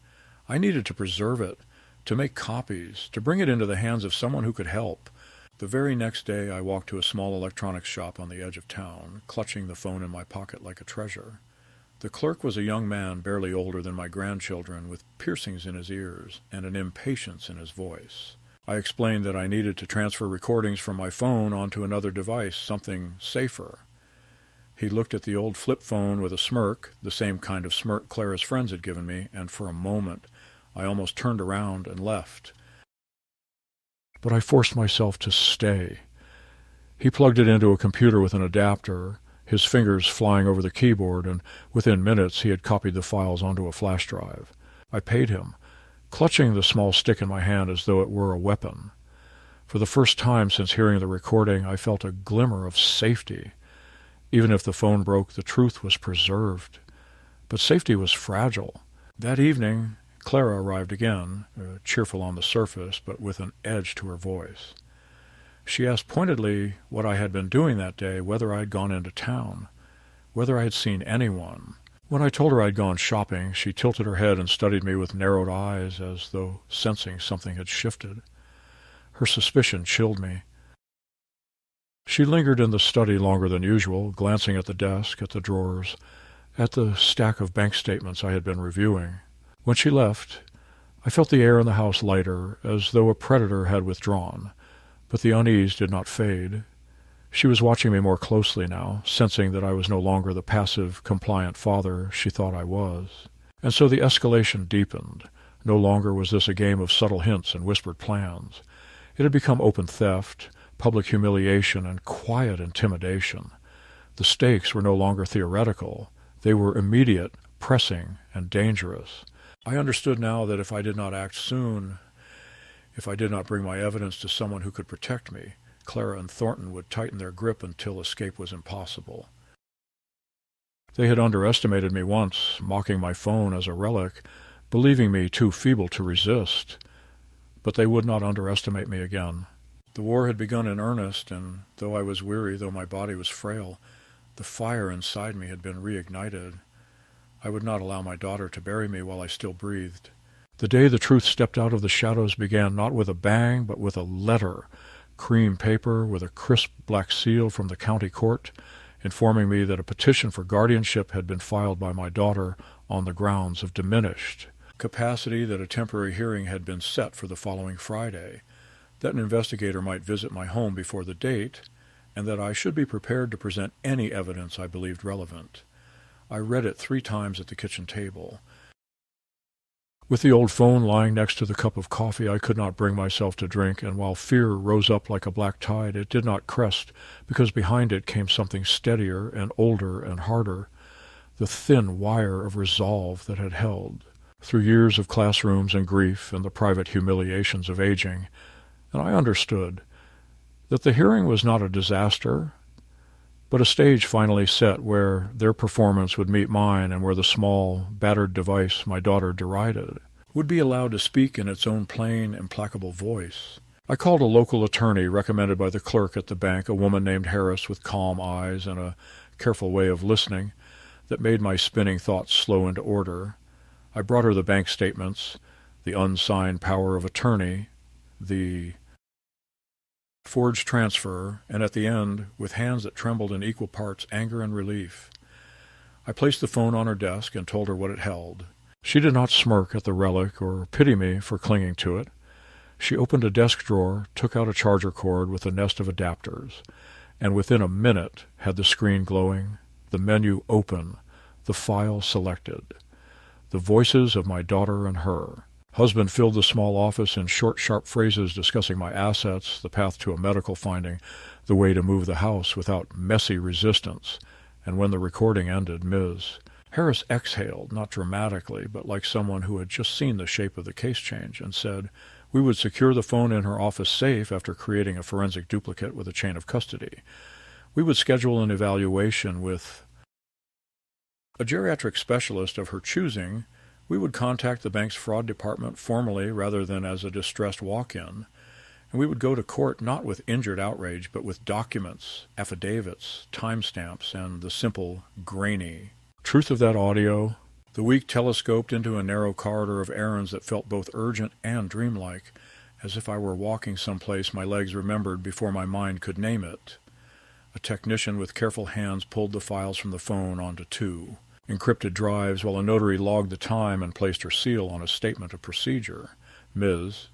I needed to preserve it, to make copies, to bring it into the hands of someone who could help. The very next day I walked to a small electronics shop on the edge of town, clutching the phone in my pocket like a treasure. The clerk was a young man barely older than my grandchildren, with piercings in his ears and an impatience in his voice. I explained that I needed to transfer recordings from my phone onto another device, something safer. He looked at the old flip phone with a smirk, the same kind of smirk Clara's friends had given me, and for a moment I almost turned around and left. But I forced myself to stay. He plugged it into a computer with an adapter, his fingers flying over the keyboard, and within minutes he had copied the files onto a flash drive. I paid him, clutching the small stick in my hand as though it were a weapon. For the first time since hearing the recording, I felt a glimmer of safety. Even if the phone broke, the truth was preserved. But safety was fragile. That evening, Clara arrived again, cheerful on the surface, but with an edge to her voice. She asked pointedly what I had been doing that day, whether I had gone into town, whether I had seen anyone, When I told her I'd gone shopping, she tilted her head and studied me with narrowed eyes as though sensing something had shifted. Her suspicion chilled me. She lingered in the study longer than usual, glancing at the desk, at the drawers, at the stack of bank statements I had been reviewing. When she left, I felt the air in the house lighter, as though a predator had withdrawn, but the unease did not fade. She was watching me more closely now, sensing that I was no longer the passive, compliant father she thought I was. And so the escalation deepened. No longer was this a game of subtle hints and whispered plans. It had become open theft, public humiliation, and quiet intimidation. The stakes were no longer theoretical. They were immediate, pressing, and dangerous. I understood now that if I did not act soon, if I did not bring my evidence to someone who could protect me, Clara and Thornton would tighten their grip until escape was impossible. They had underestimated me once, mocking my phone as a relic, believing me too feeble to resist, but they would not underestimate me again. The war had begun in earnest, and though I was weary, though my body was frail, the fire inside me had been reignited. I would not allow my daughter to bury me while I still breathed. The day the truth stepped out of the shadows began not with a bang, but with a letter, cream paper with a crisp black seal from the county court, informing me that a petition for guardianship had been filed by my daughter on the grounds of diminished capacity, that a temporary hearing had been set for the following Friday, that an investigator might visit my home before the date, and that I should be prepared to present any evidence I believed relevant. I read it 3 times at the kitchen table. With the old phone lying next to the cup of coffee I could not bring myself to drink, and while fear rose up like a black tide, it did not crest, because behind it came something steadier and older and harder, the thin wire of resolve that had held, through years of classrooms and grief and the private humiliations of aging, and I understood that the hearing was not a disaster, but a stage finally set where their performance would meet mine, and where the small, battered device my daughter derided would be allowed to speak in its own plain, implacable voice. I called a local attorney recommended by the clerk at the bank, a woman named Harris with calm eyes and a careful way of listening that made my spinning thoughts slow into order. I brought her the bank statements, the unsigned power of attorney, the forged transfer, and at the end, with hands that trembled in equal parts anger and relief, I placed the phone on her desk and told her what it held. She did not smirk at the relic or pity me for clinging to it. She opened a desk drawer, took out a charger cord with a nest of adapters, and within a minute had the screen glowing, the menu open, the file selected. The voices of my daughter and her. Husband filled the small office in short, sharp phrases discussing my assets, the path to a medical finding, the way to move the house without messy resistance, and when the recording ended, Ms. Harris exhaled, not dramatically, but like someone who had just seen the shape of the case change, and said, "We would secure the phone in her office safe after creating a forensic duplicate with a chain of custody. We would schedule an evaluation with a geriatric specialist of her choosing. We would contact the bank's fraud department formally rather than as a distressed walk-in, and we would go to court not with injured outrage, but with documents, affidavits, timestamps, and the simple, grainy truth of that audio." The week telescoped into a narrow corridor of errands that felt both urgent and dreamlike, as if I were walking someplace my legs remembered before my mind could name it. A technician with careful hands pulled the files from the phone onto 2 encrypted drives, while a notary logged the time and placed her seal on a statement of procedure. Ms.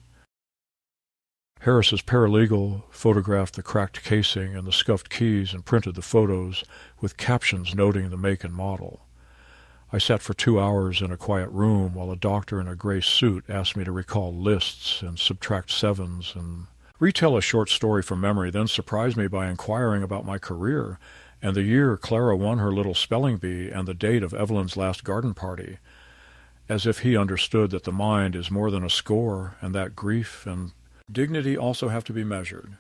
Harris's paralegal photographed the cracked casing and the scuffed keys and printed the photos with captions noting the make and model. I sat for 2 hours in a quiet room while a doctor in a gray suit asked me to recall lists and subtract sevens and retell a short story from memory, then surprised me by inquiring about my career and the year Clara won her little spelling bee and the date of Evelyn's last garden party, as if he understood that the mind is more than a score and that grief and dignity also have to be measured.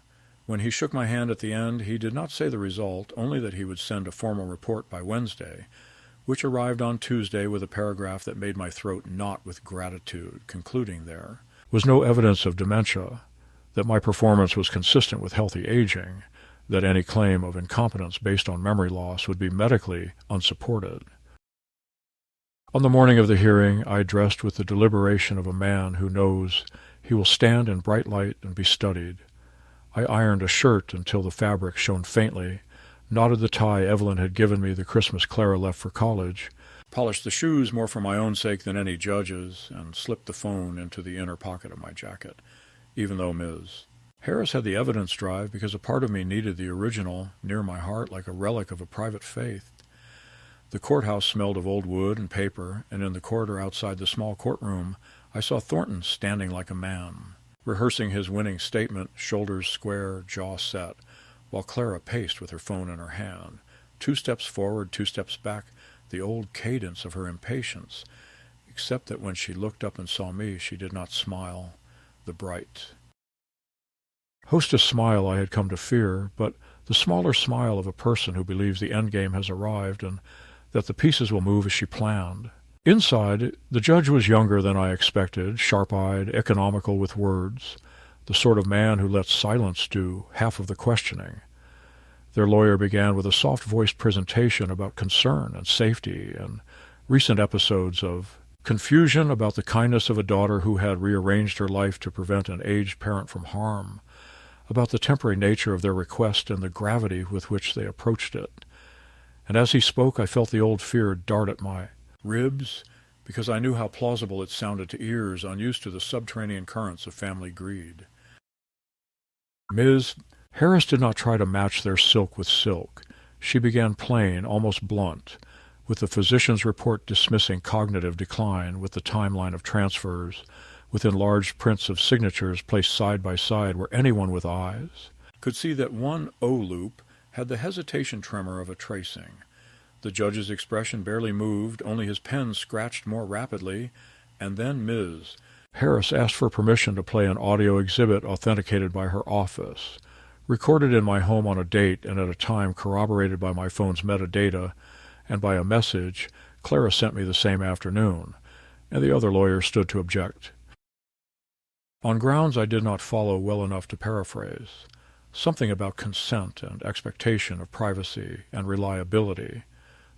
When he shook my hand at the end, he did not say the result, only that he would send a formal report by Wednesday, which arrived on Tuesday with a paragraph that made my throat knot with gratitude, concluding there was no evidence of dementia, that my performance was consistent with healthy aging, that any claim of incompetence based on memory loss would be medically unsupported. On the morning of the hearing, I dressed with the deliberation of a man who knows he will stand in bright light and be studied. I ironed a shirt until the fabric shone faintly, knotted the tie Evelyn had given me the Christmas Clara left for college, polished the shoes more for my own sake than any judge's, and slipped the phone into the inner pocket of my jacket, even though Ms. Harris had the evidence drive because a part of me needed the original near my heart like a relic of a private faith. The courthouse smelled of old wood and paper, and in the corridor outside the small courtroom I saw Thornton standing like a man, rehearsing his winning statement, shoulders square, jaw set, while Clara paced with her phone in her hand, 2 steps forward, 2 steps back, the old cadence of her impatience, except that when she looked up and saw me, she did not smile, the bright hostess smile I had come to fear, but the smaller smile of a person who believes the endgame has arrived and that the pieces will move as she planned. Inside, the judge was younger than I expected, sharp-eyed, economical with words, the sort of man who lets silence do half of the questioning. Their lawyer began with a soft-voiced presentation about concern and safety and recent episodes of confusion about the kindness of a daughter who had rearranged her life to prevent an aged parent from harm, about the temporary nature of their request and the gravity with which they approached it. And as he spoke, I felt the old fear dart at my ribs, because I knew how plausible it sounded to ears unused to the subterranean currents of family greed. Ms. Harris did not try to match their silk with silk. She began plain, almost blunt, with the physician's report dismissing cognitive decline, with the timeline of transfers, with enlarged prints of signatures placed side by side where anyone with eyes could see that one O-loop had the hesitation tremor of a tracing. The judge's expression barely moved, only his pen scratched more rapidly, and then Ms. Harris asked for permission to play an audio exhibit authenticated by her office, recorded in my home on a date and at a time corroborated by my phone's metadata and by a message Clara sent me the same afternoon, and the other lawyer stood to object. On grounds I did not follow well enough to paraphrase, something about consent and expectation of privacy and reliability,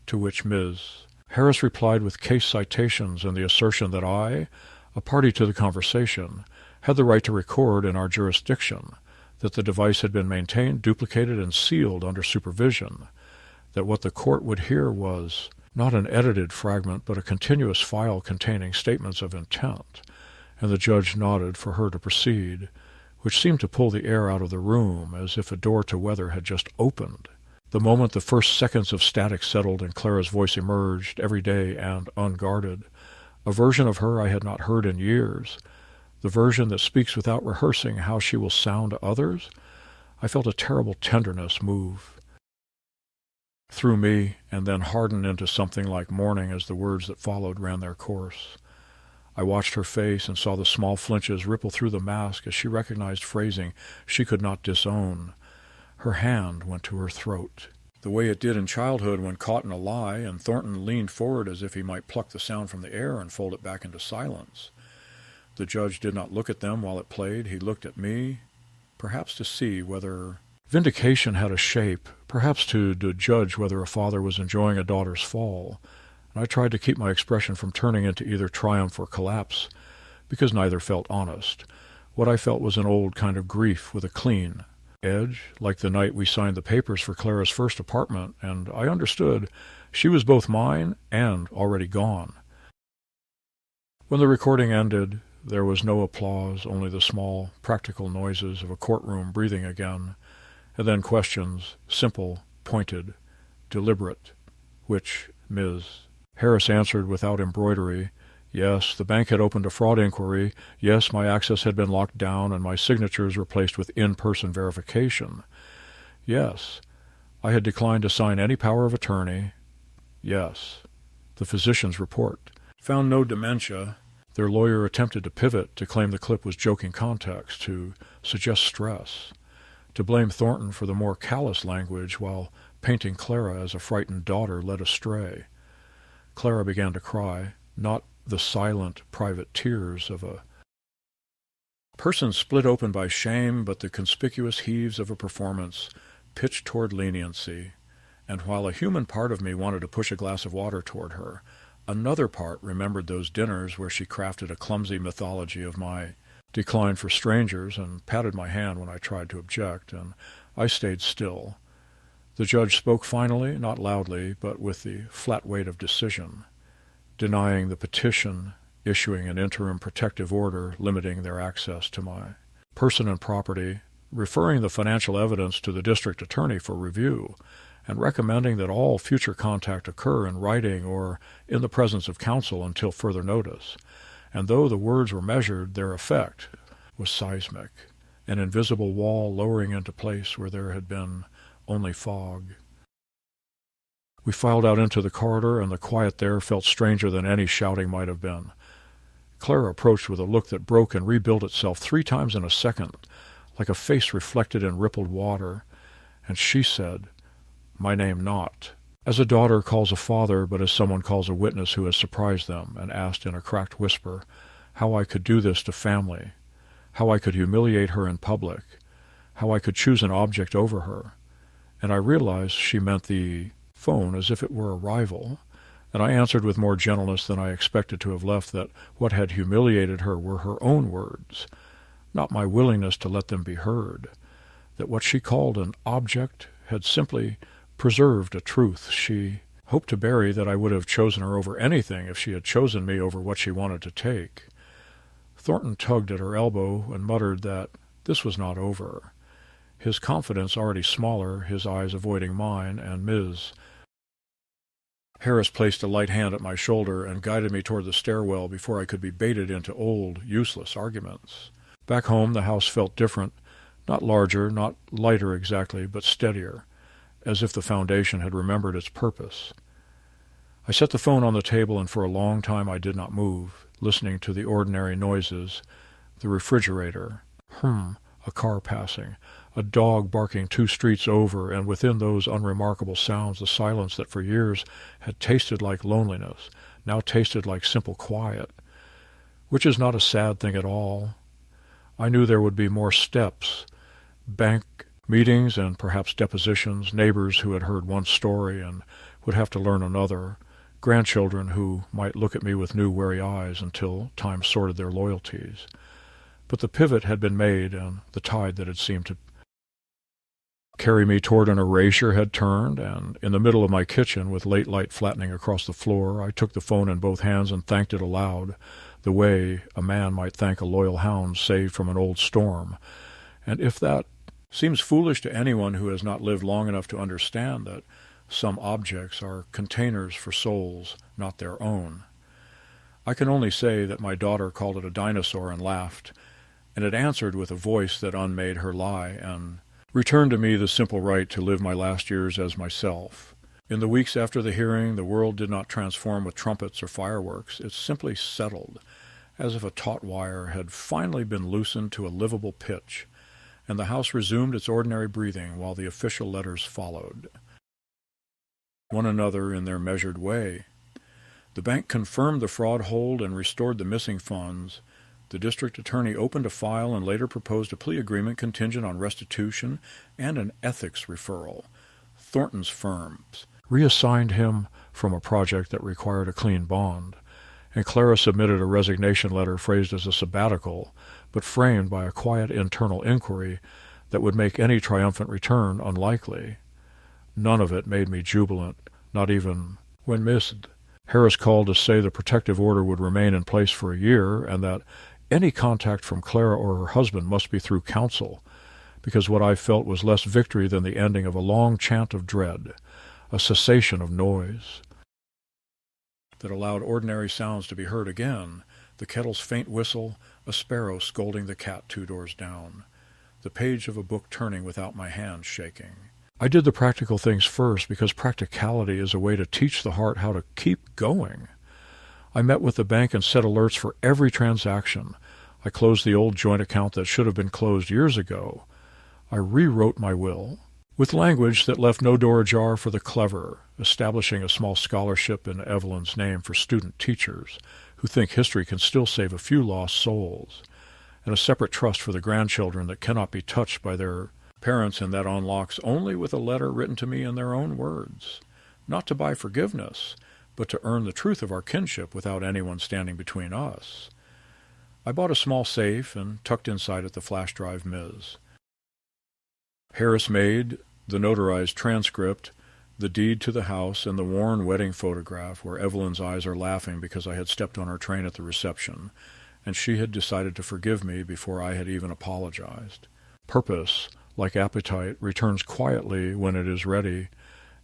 to which Ms. Harris replied with case citations and the assertion that I, a party to the conversation, had the right to record in our jurisdiction, that the device had been maintained, duplicated, and sealed under supervision, that what the court would hear was not an edited fragment but a continuous file containing statements of intent, and the judge nodded for her to proceed, which seemed to pull the air out of the room as if a door to weather had just opened. The moment the first seconds of static settled and Clara's voice emerged, every day and unguarded, a version of her I had not heard in years, the version that speaks without rehearsing how she will sound to others, I felt a terrible tenderness move through me and then harden into something like mourning as the words that followed ran their course. I watched her face and saw the small flinches ripple through the mask as she recognized phrasing she could not disown. Her hand went to her throat, the way it did in childhood when caught in a lie, and Thornton leaned forward as if he might pluck the sound from the air and fold it back into silence. The judge did not look at them while it played. He looked at me, perhaps to see whether vindication had a shape, perhaps to judge whether a father was enjoying a daughter's fall. And I tried to keep my expression from turning into either triumph or collapse, because neither felt honest. What I felt was an old kind of grief with a clean edge, like the night we signed the papers for Clara's first apartment, and I understood she was both mine and already gone. When the recording ended, there was no applause, only the small, practical noises of a courtroom breathing again, and then questions, simple, pointed, deliberate, which Ms. Harris answered without embroidery. Yes, the bank had opened a fraud inquiry. Yes, my access had been locked down and my signatures replaced with in-person verification. Yes, I had declined to sign any power of attorney. Yes, the physician's report found no dementia. Their lawyer attempted to pivot, to claim the clip was joking context, to suggest stress, to blame Thornton for the more callous language while painting Clara as a frightened daughter led astray. Clara began to cry, not the silent, private tears of a person split open by shame, but the conspicuous heaves of a performance pitched toward leniency, and while a human part of me wanted to push a glass of water toward her, Another part remembered those dinners where she crafted a clumsy mythology of my decline for strangers and patted my hand when I tried to object, and I stayed still. The judge spoke finally, not loudly, but with the flat weight of decision, denying the petition, issuing an interim protective order limiting their access to my person and property, referring the financial evidence to the district attorney for review, and recommending that all future contact occur in writing or in the presence of counsel until further notice. And though the words were measured, their effect was seismic, an invisible wall lowering into place where there had been only fog. We filed out into the corridor, and the quiet there felt stranger than any shouting might have been. Clara approached with a look that broke and rebuilt itself 3 times in a second, like a face reflected in rippled water, and she said, "My name not," as a daughter calls a father, but as someone calls a witness who has surprised them, and asked in a cracked whisper how I could do this to family, how I could humiliate her in public, how I could choose an object over her. And I realized she meant the phone as if it were a rival, and I answered with more gentleness than I expected to have left that what had humiliated her were her own words, not my willingness to let them be heard, that what she called an object had simply preserved a truth she hoped to bury, that I would have chosen her over anything if she had chosen me over what she wanted to take. Thornton tugged at her elbow and muttered that this was not over, his confidence already smaller, his eyes avoiding mine, and Ms. Harris placed a light hand at my shoulder and guided me toward the stairwell before I could be baited into old, useless arguments. Back home the house felt different, not larger, not lighter exactly, but steadier, as if the foundation had remembered its purpose. I set the phone on the table, and for a long time I did not move, listening to the ordinary noises, the refrigerator, a car passing, a dog barking 2 streets over, and within those unremarkable sounds the silence that for years had tasted like loneliness, now tasted like simple quiet, which is not a sad thing at all. I knew there would be more steps, bank meetings and perhaps depositions, neighbors who had heard one story and would have to learn another, grandchildren who might look at me with new wary eyes until time sorted their loyalties. But the pivot had been made, and the tide that had seemed to carry me toward an erasure had turned, and in the middle of my kitchen, with late light flattening across the floor, I took the phone in both hands and thanked it aloud, the way a man might thank a loyal hound saved from an old storm. And if that seems foolish to anyone who has not lived long enough to understand that some objects are containers for souls not their own, I can only say that my daughter called it a dinosaur and laughed, and it answered with a voice that unmade her lie, and returned to me the simple right to live my last years as myself. In the weeks after the hearing, the world did not transform with trumpets or fireworks. It simply settled, as if a taut wire had finally been loosened to a livable pitch, and the house resumed its ordinary breathing while the official letters followed one another in their measured way. The bank confirmed the fraud hold and restored the missing funds. The district attorney opened a file and later proposed a plea agreement contingent on restitution and an ethics referral. Thornton's firms reassigned him from a project that required a clean bond, and Clara submitted a resignation letter phrased as a sabbatical, but framed by a quiet internal inquiry that would make any triumphant return unlikely. None of it made me jubilant, not even when Miss Harris called to say the protective order would remain in place for a year, and that any contact from Clara or her husband must be through counsel, because what I felt was less victory than the ending of a long chant of dread, a cessation of noise that allowed ordinary sounds to be heard again, the kettle's faint whistle, a sparrow scolding the cat 2 doors down, the page of a book turning without my hand shaking. I did the practical things first because practicality is a way to teach the heart how to keep going. I met with the bank and set alerts for every transaction. I closed the old joint account that should have been closed years ago. I rewrote my will, with language that left no door ajar for the clever, establishing a small scholarship in Evelyn's name for student teachers who think history can still save a few lost souls, and a separate trust for the grandchildren that cannot be touched by their parents and that unlocks only with a letter written to me in their own words, not to buy forgiveness, but to earn the truth of our kinship without anyone standing between us. I bought a small safe and tucked inside it the flash drive Ms. Harris made, the notarized transcript, the deed to the house, and the worn wedding photograph where Evelyn's eyes are laughing because I had stepped on her train at the reception, and she had decided to forgive me before I had even apologized. Purpose, like appetite, returns quietly when it is ready,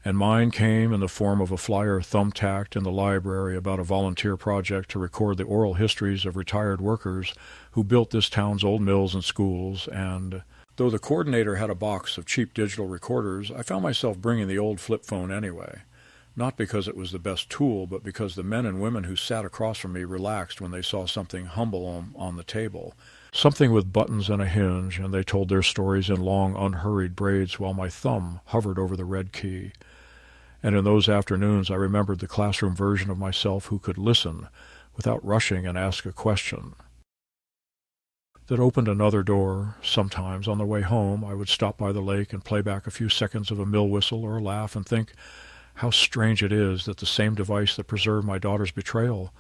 and mine came in the form of a flyer thumbtacked in the library about a volunteer project to record the oral histories of retired workers who built this town's old mills and schools, and though the coordinator had a box of cheap digital recorders, I found myself bringing the old flip phone anyway, not because it was the best tool, but because the men and women who sat across from me relaxed when they saw something humble on the table, something with buttons and a hinge, and they told their stories in long, unhurried braids while my thumb hovered over the red key. And in those afternoons I remembered the classroom version of myself who could listen without rushing and ask a question. That opened another door. Sometimes, on the way home, I would stop by the lake and play back a few seconds of a mill whistle or a laugh and think how strange it is that the same device that preserved my daughter's betrayal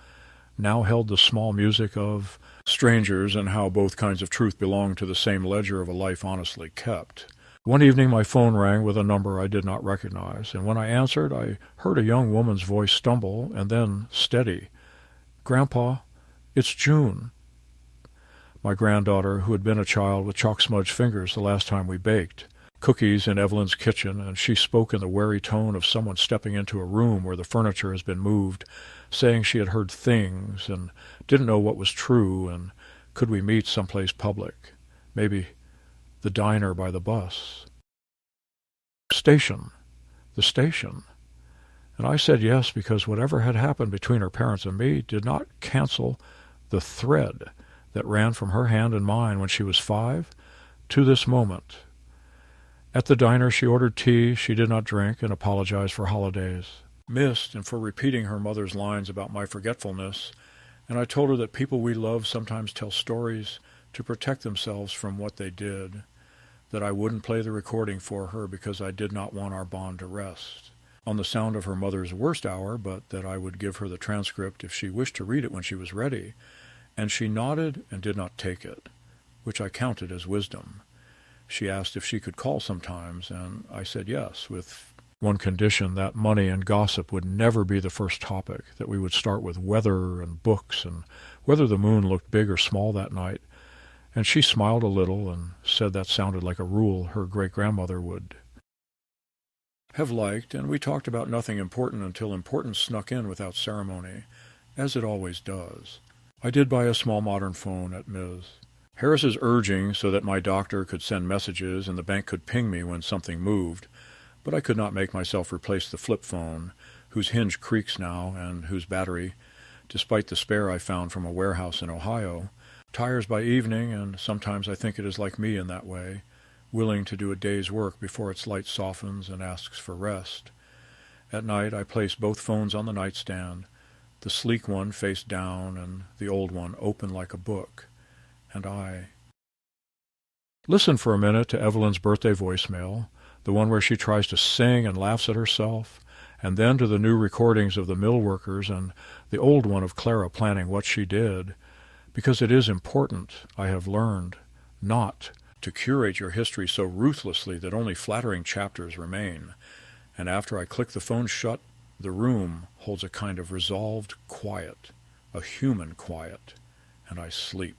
now held the small music of strangers, and how both kinds of truth belonged to the same ledger of a life honestly kept. One evening my phone rang with a number I did not recognize, and when I answered, I heard a young woman's voice stumble and then steady. "Grandpa, it's June." My granddaughter, who had been a child with chalk-smudged fingers the last time we baked cookies in Evelyn's kitchen, and she spoke in the wary tone of someone stepping into a room where the furniture has been moved, saying she had heard things and didn't know what was true, and could we meet someplace public, maybe the diner by the bus. The station. And I said yes because whatever had happened between her parents and me did not cancel the thread that ran from her hand in mine when she was 5 to this moment. At the diner she ordered tea she did not drink and apologized for holidays, missed, and for repeating her mother's lines about my forgetfulness, and I told her that people we love sometimes tell stories to protect themselves from what they did, that I wouldn't play the recording for her because I did not want our bond to rest on the sound of her mother's worst hour, but that I would give her the transcript if she wished to read it when she was ready, and she nodded and did not take it, which I counted as wisdom. She asked if she could call sometimes, and I said yes, with one condition, that money and gossip would never be the first topic, that we would start with weather and books and whether the moon looked big or small that night, and she smiled a little and said that sounded like a rule her great-grandmother would have liked, and we talked about nothing important until importance snuck in without ceremony, as it always does. I did buy a small modern phone at Ms. Harris's urging so that my doctor could send messages and the bank could ping me when something moved, but I could not make myself replace the flip phone, whose hinge creaks now and whose battery, despite the spare I found from a warehouse in Ohio, tires by evening, and sometimes I think it is like me in that way, willing to do a day's work before its light softens and asks for rest. At night I place both phones on the nightstand, the sleek one face down and the old one open like a book, and I listen for a minute to Evelyn's birthday voicemail, the one where she tries to sing and laughs at herself, and then to the new recordings of the mill workers and the old one of Clara planning what she did, because it is important, I have learned, not to curate your history so ruthlessly that only flattering chapters remain. And after I click the phone shut, the room holds a kind of resolved quiet, a human quiet, and I sleep.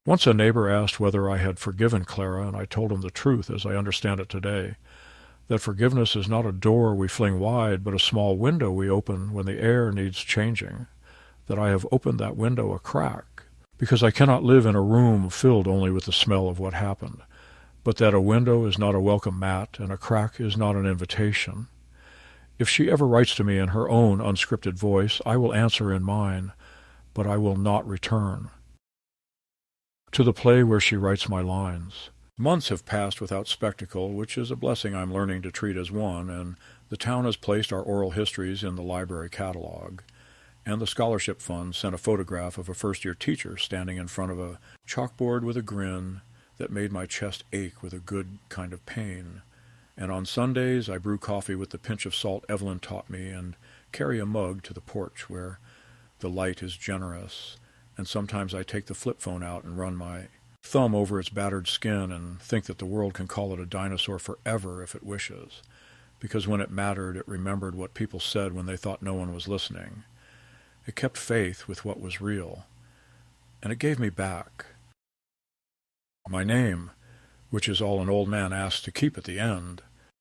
Once a neighbor asked whether I had forgiven Clara, and I told him the truth as I understand it today, that forgiveness is not a door we fling wide, but a small window we open when the air needs changing, that I have opened that window a crack, because I cannot live in a room filled only with the smell of what happened, but that a window is not a welcome mat and a crack is not an invitation. If she ever writes to me in her own unscripted voice, I will answer in mine, but I will not return to the play where she writes my lines. Months have passed without spectacle, which is a blessing I'm learning to treat as one, and the town has placed our oral histories in the library catalog, and the scholarship fund sent a photograph of a first-year teacher standing in front of a chalkboard with a grin that made my chest ache with a good kind of pain. And on Sundays I brew coffee with the pinch of salt Evelyn taught me and carry a mug to the porch where the light is generous, and sometimes I take the flip phone out and run my thumb over its battered skin and think that the world can call it a dinosaur forever if it wishes, because when it mattered, it remembered what people said when they thought no one was listening. It kept faith with what was real, and it gave me back my name, which is all an old man asked to keep at the end.